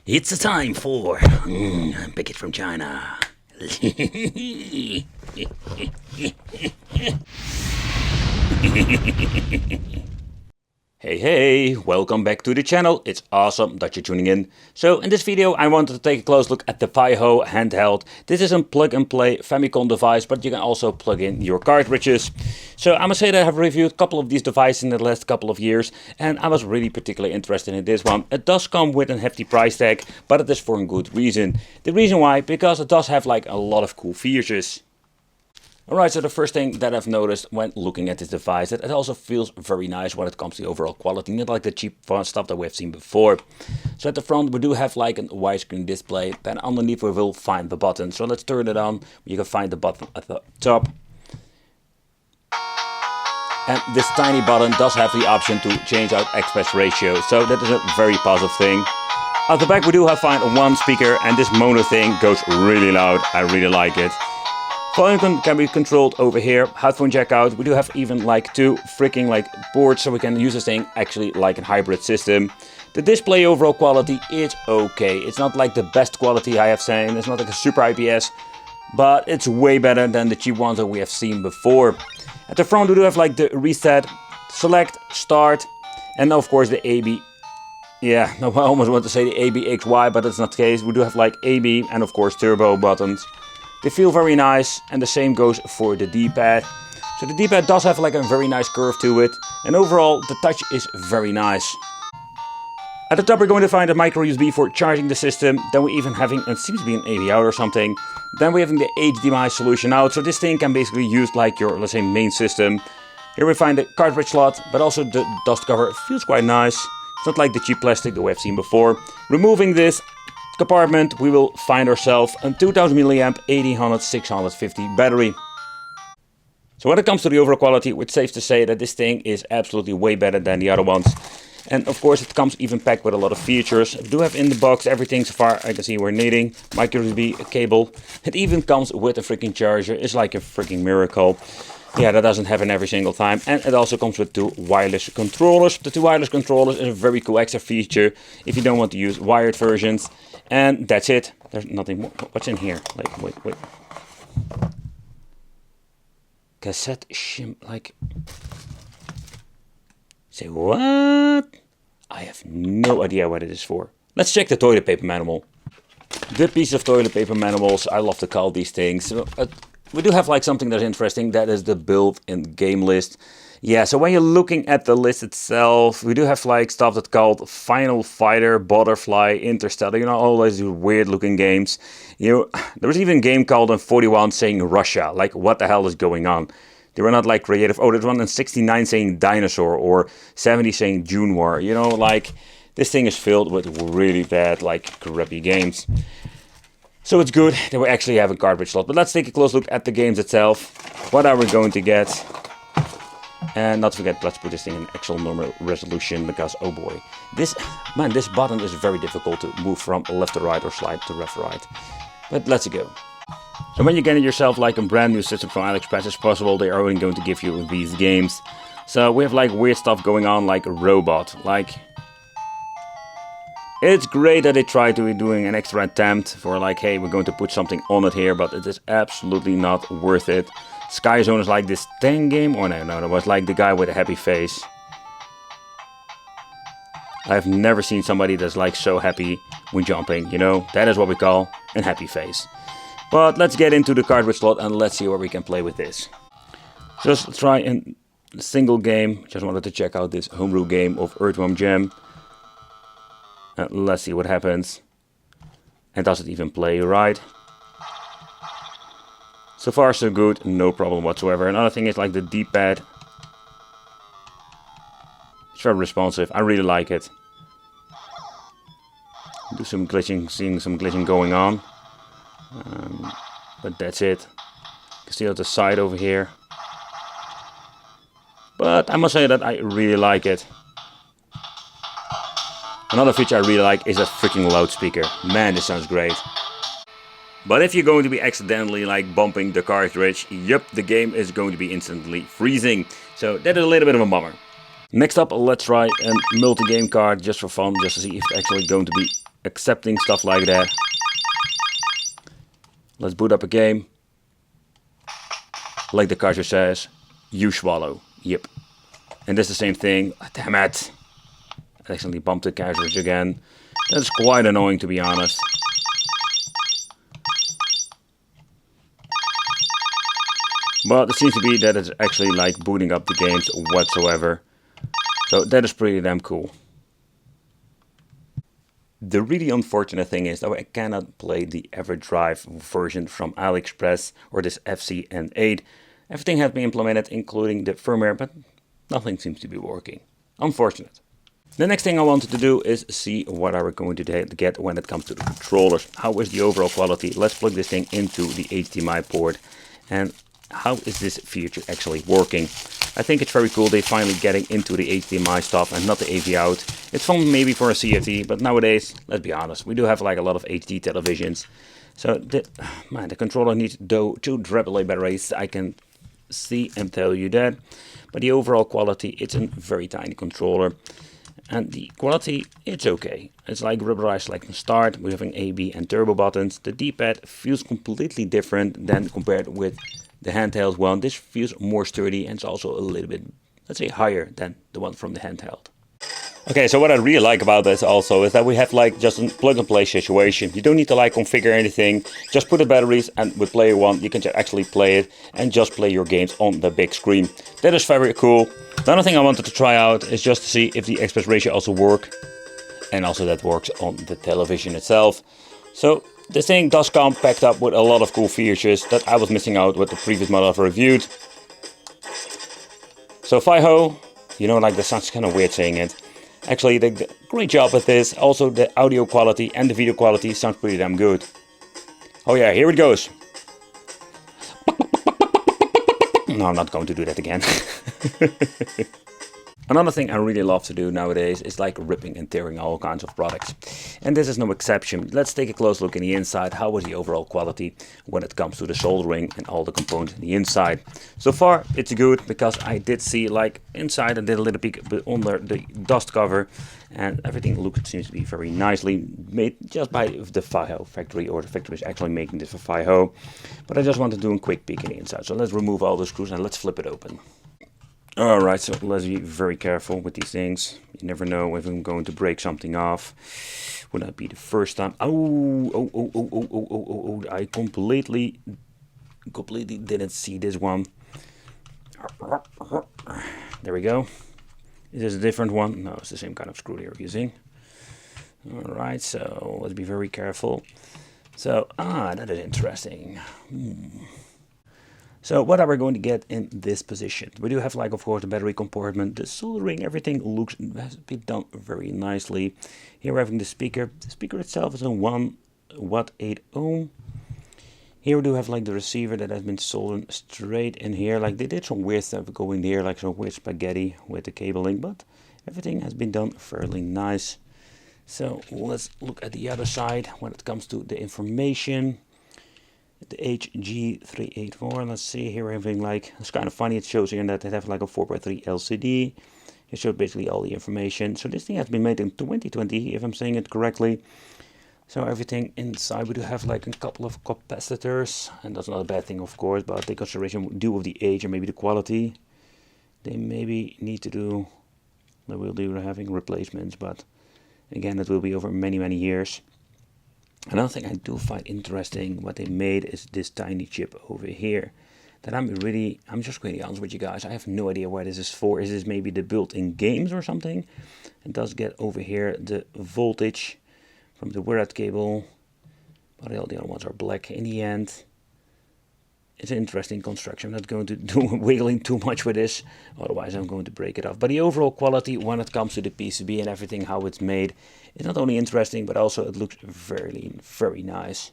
It's a time for pick it from China. Hey, welcome back to the channel. It's awesome that you're tuning in. So in this video I wanted to take a close look at the Fei Hao handheld. This is a plug and play Famicom device, but you can also plug in your cartridges. So I must say that I have reviewed a couple of these devices in the last couple of years, and I was really particularly interested in this one. It does come with a hefty price tag, but it is for a good reason. The reason why, because it does have like a lot of cool features. Alright, so the first thing that I've noticed when looking at this device, that it also feels very nice when it comes to the overall quality, not like the cheap stuff that we have seen before. So at the front we do have like a widescreen display, and underneath we will find the button. So let's turn it on. You can find the button at the top. And this tiny button does have the option to change out aspect ratio, so that is a very positive thing. At the back we do have find one speaker, and this mono thing goes really loud. I really like it. Volume can be controlled over here. Headphone jack out. We do have even like two freaking like ports, so we can use this thing actually like a hybrid system. The display overall quality is okay. It's not like the best quality I have seen. It's not like a super IPS, but it's way better than the cheap ones that we have seen before. At the front we do have like the reset, select, start, and of course the AB. Yeah, no, I almost want to say the ABXY, but that's not the case. We do have like AB and of course turbo buttons. They feel very nice, and the same goes for the D-pad. So the D-pad does have like a very nice curve to it, and overall the touch is very nice. At the top we're going to find a micro USB for charging the system. Then we're even having, it seems to be an AV out or something. Then we're having the HDMI solution out, so this thing can basically use like your, let's say, main system. Here we find the cartridge slot, but also the dust cover. It feels quite nice. It's not like the cheap plastic that we have seen before. Removing this compartment, we will find ourselves a 2000 mAh 1800-650 battery. So when it comes to the overall quality, it's safe to say that this thing is absolutely way better than the other ones. And of course it comes even packed with a lot of features. We do have in the box everything so far I can see we're needing. Micro USB cable. It even comes with a freaking charger. It's like a freaking miracle. Yeah, that doesn't happen every single time. And it also comes with two wireless controllers. The two wireless controllers is a very cool extra feature if you don't want to use wired versions. And that's it. There's nothing more. What's in here? Like, wait. Cassette shim, like... Say what? I have no idea what it is for. Let's check the toilet paper manual. The piece of toilet paper manuals, I love to call these things. We do have like something that's interesting, that is the built-in game list. Yeah, so when you're looking at the list itself, we do have like stuff that's called Final Fighter, Butterfly, Interstellar, you know, all those weird looking games. You know, there was even a game called in 41 saying Russia, like what the hell is going on? They were not like creative. Oh, there's one in 69 saying dinosaur, or 70 saying June War, you know, like this thing is filled with really bad, like crappy games. So it's good that we actually have a cartridge slot. But let's take a close look at the games itself. What are we going to get? And not to forget, let's put this thing in actual normal resolution, because oh boy, this button is very difficult to move from left to right or slide to left to right. But let's go. So when you get yourself like a brand new system from AliExpress, it's possible they are only going to give you these games. So we have like weird stuff going on, like a robot, like... It's great that they try to be doing an extra attempt for like, hey, we're going to put something on it here, but it is absolutely not worth it. Sky Zone is like this tank game, or no, that was like the guy with a happy face. I've never seen somebody that's like so happy when jumping, you know, that is what we call a happy face. But let's get into the cartridge slot and let's see where we can play with this. Just try a single game, just wanted to check out this homebrew game of Earthworm Jim. Let's see what happens. And does it even play right? So far so good, no problem whatsoever. Another thing is like the D-pad. It's very responsive, I really like it. Do some glitching, seeing some glitching going on. But that's it. You can see on the side over here. But I must say that I really like it. Another feature I really like is a freaking loudspeaker. Man, this sounds great. But if you're going to be accidentally like bumping the cartridge, yep, the game is going to be instantly freezing. So that is a little bit of a bummer. Next up, let's try a multi-game card just for fun, just to see if it's actually going to be accepting stuff like that. Let's boot up a game. Like the cartridge says, you swallow. Yep. And this is the same thing. Oh, damn it. I accidentally bumped the cartridge again. That's quite annoying, to be honest. But it seems to be that it's actually like booting up the games whatsoever. So that is pretty damn cool. The really unfortunate thing is that I cannot play the EverDrive version from AliExpress or this FCN8. Everything has been implemented, including the firmware, but nothing seems to be working. Unfortunate. The next thing I wanted to do is see what are we going to get when it comes to the controllers. How is the overall quality? Let's plug this thing into the HDMI port. And how is this feature actually working? I think it's very cool they finally getting into the HDMI stuff and not the AV out. It's fun maybe for a CRT, but nowadays, let's be honest, we do have like a lot of HD televisions. So the controller needs two AAA batteries. I can see and tell you that. But the overall quality, it's a very tiny controller. And the quality, it's okay. It's like rubberized like the start. We're having A, B and turbo buttons. The D-pad feels completely different than compared with the handheld one. This feels more sturdy and it's also a little bit, let's say, higher than the one from the handheld. Okay, so what I really like about this also is that we have like just a plug and play situation. You don't need to like configure anything. Just put the batteries, and with player one you can actually play it and just play your games on the big screen. That is very cool. The other thing I wanted to try out is just to see if the aspect ratio also works. And also that works on the television itself. So this thing does come packed up with a lot of cool features that I was missing out with the previous model I've reviewed. So Fei Hao, you know, like that sounds kind of weird saying it. Actually, they did a great job with this. Also, the audio quality and the video quality sounds pretty damn good. Oh yeah, here it goes. No, I'm not going to do that again. Another thing I really love to do nowadays is like ripping and tearing all kinds of products. And this is no exception. Let's take a close look in the inside. How was the overall quality when it comes to the soldering and all the components in the inside? So far it's good, because I did see like inside, I did a little peek under the dust cover, and everything seems to be very nicely made just by the Fei Hao factory, or the factory is actually making this for Fei Hao. But I just want to do a quick peek in the inside. So let's remove all the screws and let's flip it open. Alright, so let's be very careful with these things. You never know if I'm going to break something off. Would that be the first time? Oh, I completely didn't see this one. There we go. Is this a different one? No, it's the same kind of screw they're using. Alright, so let's be very careful. So, that is interesting. So what are we going to get in this position? We do have, like, of course, the battery compartment, the soldering, everything has been done very nicely. Here we're having the speaker. The speaker itself is a 1 watt 8 ohm. Here we do have like the receiver that has been soldered straight in here. Like they did some weird stuff going there, like some weird spaghetti with the cabling, but everything has been done fairly nice. So let's look at the other side when it comes to the information. The HG-384, let's see, here we're having like, it's kind of funny, it shows here that they have like a 4x3 LCD. It shows basically all the information. So this thing has been made in 2020, if I'm saying it correctly. So everything inside, we do have like a couple of capacitors, and that's not a bad thing of course, but take consideration due of the age and maybe the quality. They maybe need to do, they will do having replacements, but again, it will be over many years. Another thing I do find interesting, what they made is this tiny chip over here. That I'm just going to be honest with you guys, I have no idea what this is for. Is this maybe the built-in games or something? It does get over here the voltage from the wired cable, but all the other ones are black in the end. It's an interesting construction. I'm not going to do wiggling too much with this, otherwise I'm going to break it off. But the overall quality when it comes to the PCB and everything, how it's made, is not only interesting, but also it looks very nice.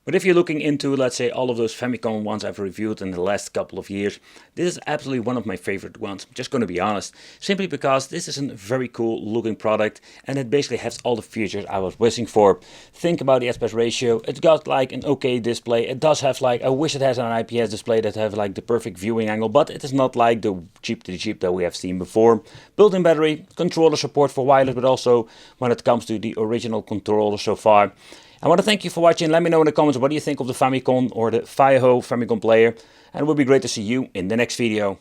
But if you're looking into, let's say, all of those Famicom ones I've reviewed in the last couple of years, this is absolutely one of my favorite ones. I'm just going to be honest, simply because this is a very cool looking product and it basically has all the features I was wishing for. Think about the aspect ratio. It's got like an okay display. It does have like, I wish it has an IPS display that have like the perfect viewing angle, but it is not like the cheap that we have seen before. Built-in battery, controller support for wireless, but also when it comes to the original controller so far. I want to thank you for watching. Let me know in the comments what do you think of the Famicom or the Fei Hao Famicom player. And it would be great to see you in the next video.